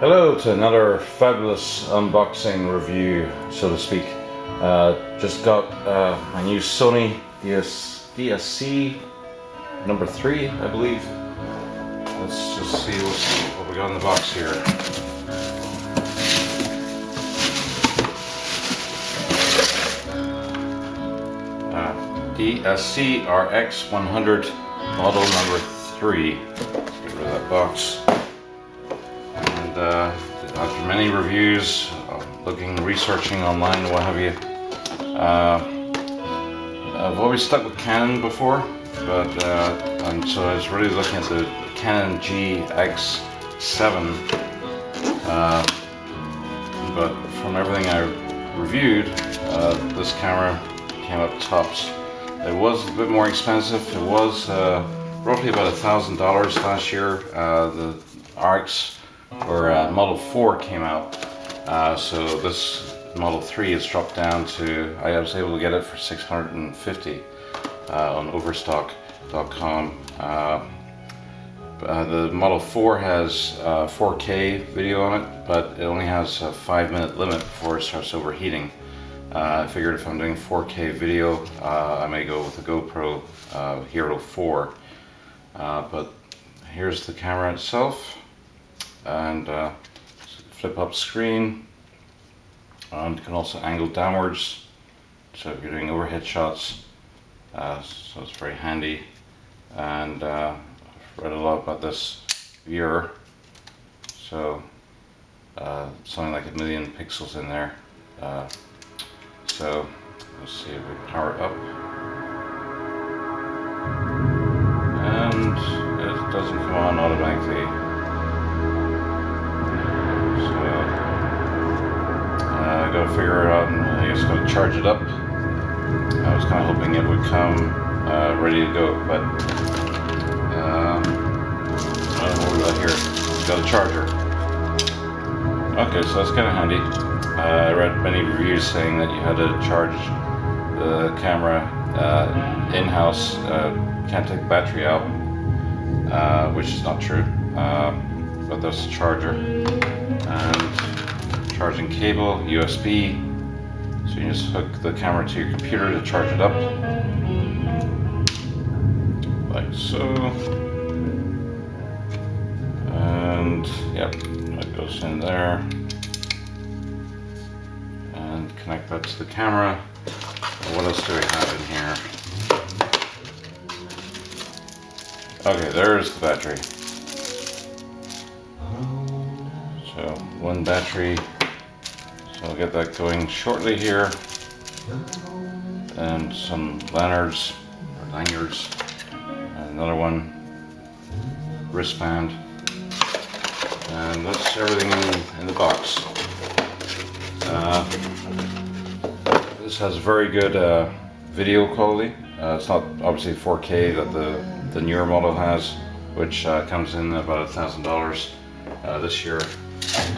Hello to another fabulous unboxing review, so to speak. Just got my new Sony DSC number 3, I believe. Let's just see what we got in the box here. DSC-RX100 model number 3. Let's get rid of that box. And after many reviews, researching online, what have you, I've always stuck with Canon before, but and so I was really looking at the Canon GX7, but from everything I reviewed, this camera came up tops. It was a bit more expensive. It was roughly about $1,000 last year. The RX or Model 4 came out, so this Model 3 has dropped down to, I was able to get it for $650 on overstock.com. The Model 4 has 4K video on it, but it only has a 5-minute limit before it starts overheating. I figured if I'm doing 4K video, I may go with the GoPro Hero 4. But here's the camera itself, and flip up screen, and you can also angle downwards, so if you're doing overhead shots, so it's very handy. And I've read a lot about this viewer, so something like 1 million pixels in there. So let's see if we power it up, and it doesn't come on automatically, so I gotta figure it out, and I guess gotta charge it up. I was kind of hoping it would come ready to go, but I don't know what we got here. It's got a charger. Okay, so that's kind of handy. I read many reviews saying that you had to charge the camera in-house, can't take the battery out, which is not true, but that's the charger. And charging cable, USB, so you just hook the camera to your computer to charge it up, like so. And yep, that goes in there. And connect that to the camera. What else do we have in here? Okay, there's the battery. So one battery, so I'll get that going shortly here. And some lanyards, and another one, wristband, and that's everything in the box. This has very good video quality. It's not obviously 4K that the newer model has, which comes in about $1,000 this year.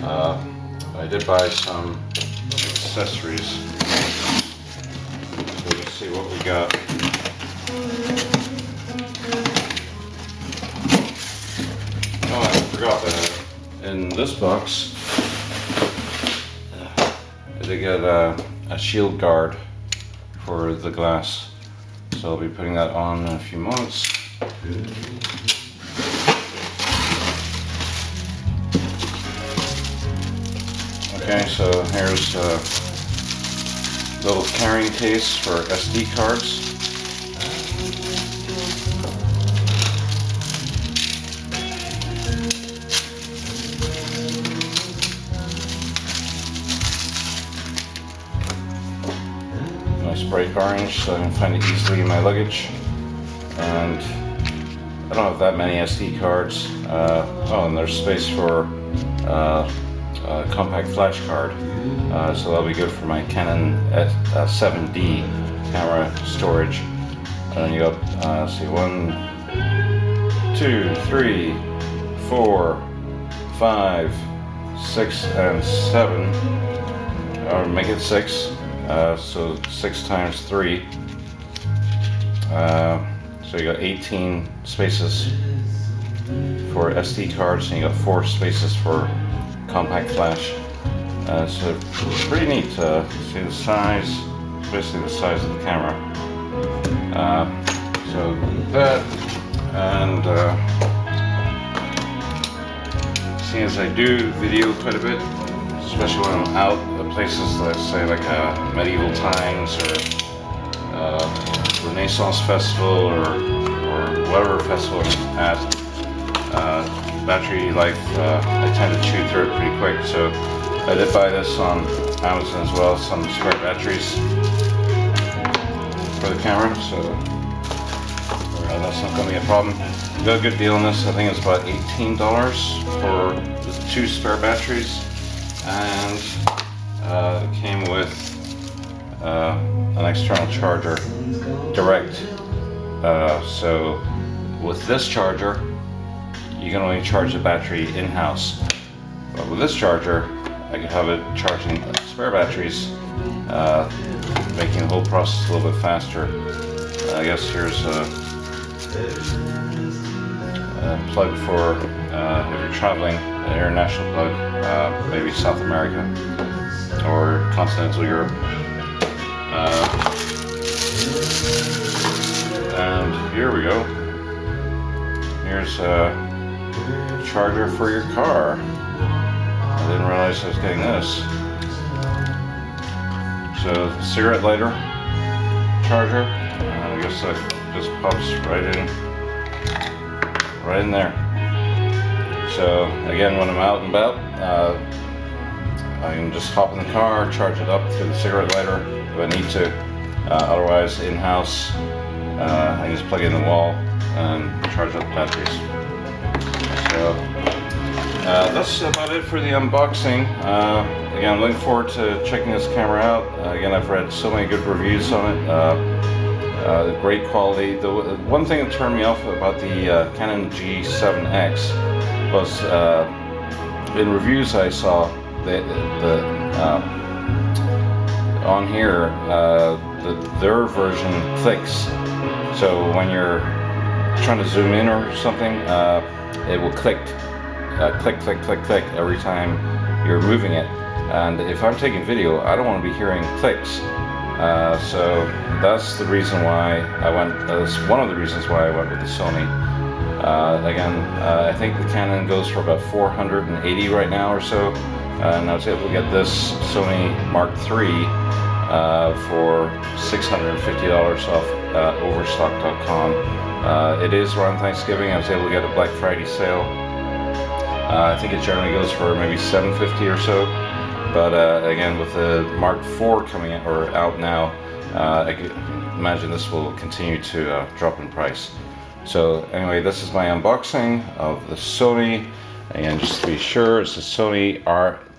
I did buy some accessories, so let's see what we got. Oh, I forgot that in this box they get a shield guard for the glass, so I'll be putting that on in a few moments. Okay, so here's a little carrying case for SD cards. Nice bright orange, so I can find it easily in my luggage. And I don't have that many SD cards. Oh, and there's space for a compact flash card, so that'll be good for my Canon 7D camera storage. And then you got, see, 1, 2, 3, 4, 5, 6, and 7. Or make it 6. So 6 times 3. So you got 18 spaces for SD cards, and you got 4 spaces for compact flash. So pretty neat to see the size, basically the size of the camera. So that, and seeing as I do video quite a bit, especially when I'm out at places, let's say like medieval times or Renaissance festival or whatever festival I'm at, battery life, I tend to chew through it pretty quick. So I did buy this on Amazon as well, some spare batteries for the camera, so that's not going to be a problem. Got a good deal on this. I think it's about $18 for the 2 spare batteries, and it came with an external charger direct. So with this charger, you can only charge the battery in-house, but with this charger, I could have it charging spare batteries, making the whole process a little bit faster. I guess here's a plug for if you're traveling, an international plug, maybe South America or continental Europe. And here we go. Here's a charger for your car. I didn't realize I was getting this. So, cigarette lighter, charger, and I guess that just pops right in there. So again, when I'm out and about, I can just hop in the car, charge it up through the cigarette lighter if I need to. Otherwise, in-house, I can just plug it in the wall and charge up the batteries. So that's about it for the unboxing. Again, I'm looking forward to checking this camera out. Again, I've read so many good reviews on it. Great quality. The one thing that turned me off about the Canon G7X was in reviews I saw on here their version clicks. So when you're trying to zoom in or something, it will click every time you're moving it. And if I'm taking video, I don't want to be hearing clicks. So that's the reason why I went. That's one of the reasons why I went with the Sony. Again, I think the Canon goes for about $480 right now or so, and I was able to get this Sony Mark III for $650 off Overstock.com. It is around Thanksgiving. I was able to get a Black Friday sale. I think it generally goes for maybe $750 or so. But again, with the Mark IV coming in, or out now, I can imagine this will continue to drop in price. So anyway, this is my unboxing of the Sony, and just to be sure, it's the Sony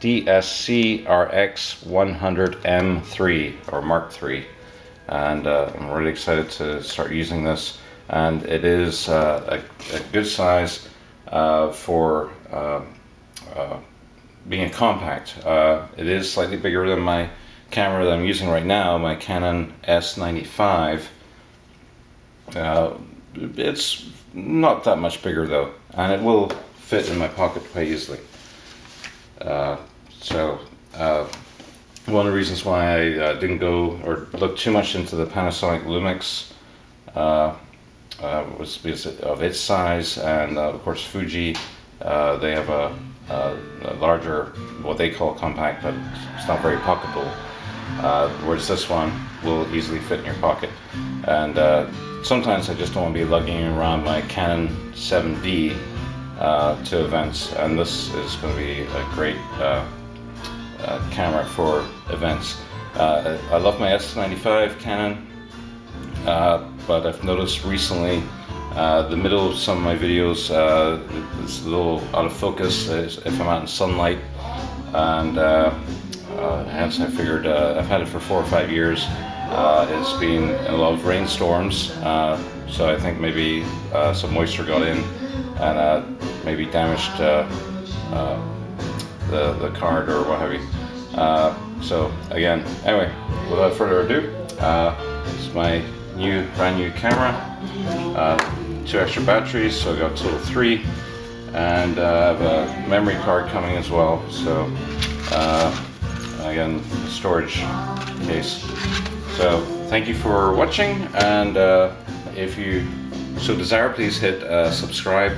DSC-RX100 M3 or Mark III, and I'm really excited to start using this. And it is a good size for being a compact. It is slightly bigger than my camera that I'm using right now, my Canon S95. It's not that much bigger though, and it will fit in my pocket quite easily. So one of the reasons why I didn't go or look too much into the Panasonic Lumix was because of its size, and of course Fuji, they have a larger, what they call compact, but it's not very pocketable, whereas this one will easily fit in your pocket. And sometimes I just don't want to be lugging around my Canon 7D to events, and this is going to be a great camera for events. I love my S95 Canon, but I've noticed recently the middle of some of my videos is a little out of focus if I'm out in sunlight, and hence I figured I've had it for 4 or 5 years. It's been a lot of rainstorms, so I think maybe some moisture got in and maybe damaged the card or what have you. So again, anyway, without further ado, this is my brand new camera. 2 extra batteries, so I got a total of 3, and I have a memory card coming as well. So again, the storage case. So thank you for watching, and if you so desire, please hit subscribe,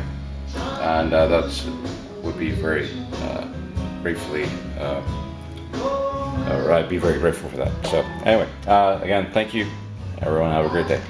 and that would be very gratefully. I'd be very grateful for that. So anyway, again, thank you, everyone. Have a great day.